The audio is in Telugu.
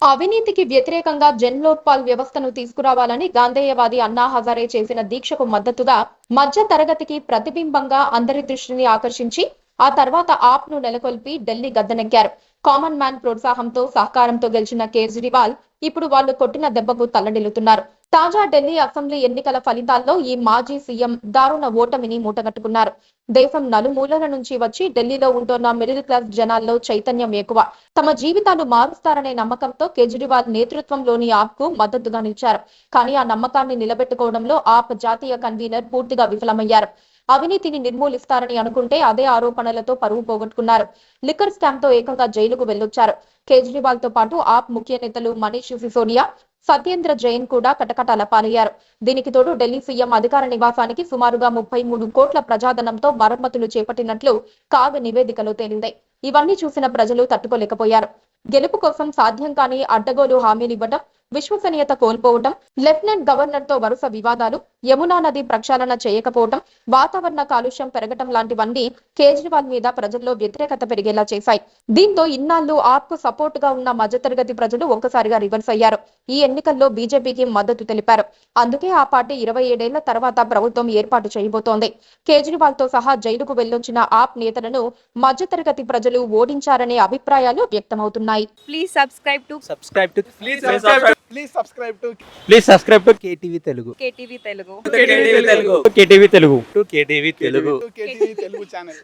అవినీతికి వ్యతిరేకంగా జన్లోక్పాల్ వ్యవస్థను తీసుకురావాలని గాంధేయవాది అన్నా హజారే చేసిన దీక్షకు మద్దతుగా మధ్య తరగతికి ప్రతిబింబంగా అందరి దృష్టిని ఆకర్షించి ఆ తర్వాత ఆప్ ను నెలకొల్పి ఢిల్లీ గద్దెనెక్కారు. కామన్ మ్యాన్ ప్రోత్సాహంతో సహకారంతో గెలిచిన కేజ్రీవాల్ ఇప్పుడు వాళ్ళు కొట్టిన దెబ్బకు తల్లడిల్లుతున్నారు. తాజా ఢిల్లీ అసెంబ్లీ ఎన్నికల ఫలితాల్లో ఈ మాజీ సీఎం దారుణ ఓటమిని మూటగట్టుకున్నారు. దేశం నలుమూలల నుంచి వచ్చి ఢిల్లీలో ఉంటున్న మిడిల్ క్లాస్ జనాల్లో చైతన్యం ఎక్కువ. తమ జీవితాలు మారుస్తారనే నమ్మకంతో కేజ్రీవాల్ నేతృత్వంలోని ఆప్ కు మద్దతుగా నిలిచారు. కానీ ఆ నమ్మకాన్ని నిలబెట్టుకోవడంలో ఆప్ జాతీయ కన్వీనర్ పూర్తిగా విఫలమయ్యారు. అవినీతిని నిర్మూలిస్తారని అనుకుంటే అదే ఆరోపణలతో పరువు పోగొట్టుకున్నారు. లిక్కర్ స్కామ్ తో ఏకంగా జైలుకు వెళ్లొచ్చారు. కేజ్రీవాల్ తో పాటు ఆప్ ముఖ్య నేతలు మనీష్ సిసోడియా, సత్యేంద్ర జైన్ కూడా కటకటాల పాలయ్యారు. దీనికి తోడు ఢిల్లీ సీఎం అధికార నివాసానికి సుమారుగా 33 కోట్ల ప్రజాధనంతో మరమ్మతులు చేపట్టినట్లు కాగ్ నివేదికలో తేలింది. ఇవన్నీ చూసిన ప్రజలు తట్టుకోలేకపోయారు. గెలుపు కోసం సాధ్యం కాని అడ్డగోలు హామీలివ్వడం, విశ్వసనీయత కోల్పోవడం, లెఫ్టినెంట్ గవర్నర్ తో వరుస వివాదాలు, యమునా నది ప్రక్షాళన చేయకపోవడం, వాతావరణ కాలుష్యం పెరగటం లాంటివన్నీ కేజ్రీవాల్ మీద ప్రజల్లో వ్యతిరేకత పెరిగేలా చేశాయి. దీంతో ఇన్నాళ్లు ఆప్ కు సపోర్ట్ గా ఉన్న మధ్యతరగతి ప్రజలు ఒక్కసారిగా రివర్స్ అయ్యారు. ఈ ఎన్నికల్లో బీజేపీకి మద్దతు తెలిపారు. అందుకే ఆ పార్టీ 27 ఏళ్ల తర్వాత ప్రభుత్వం ఏర్పాటు చేయబోతోంది. కేజ్రీవాల్ తో సహా జైలుకు వెళ్లొచ్చిన ఆప్ నేతలను మధ్యతరగతి ప్రజలు ఓడించారనే అభిప్రాయాలు వ్యక్తమవుతున్నాయి. Please subscribe to KTV Telugu. KTV Telugu. KTV Telugu. KTV Telugu. KTV Telugu channel.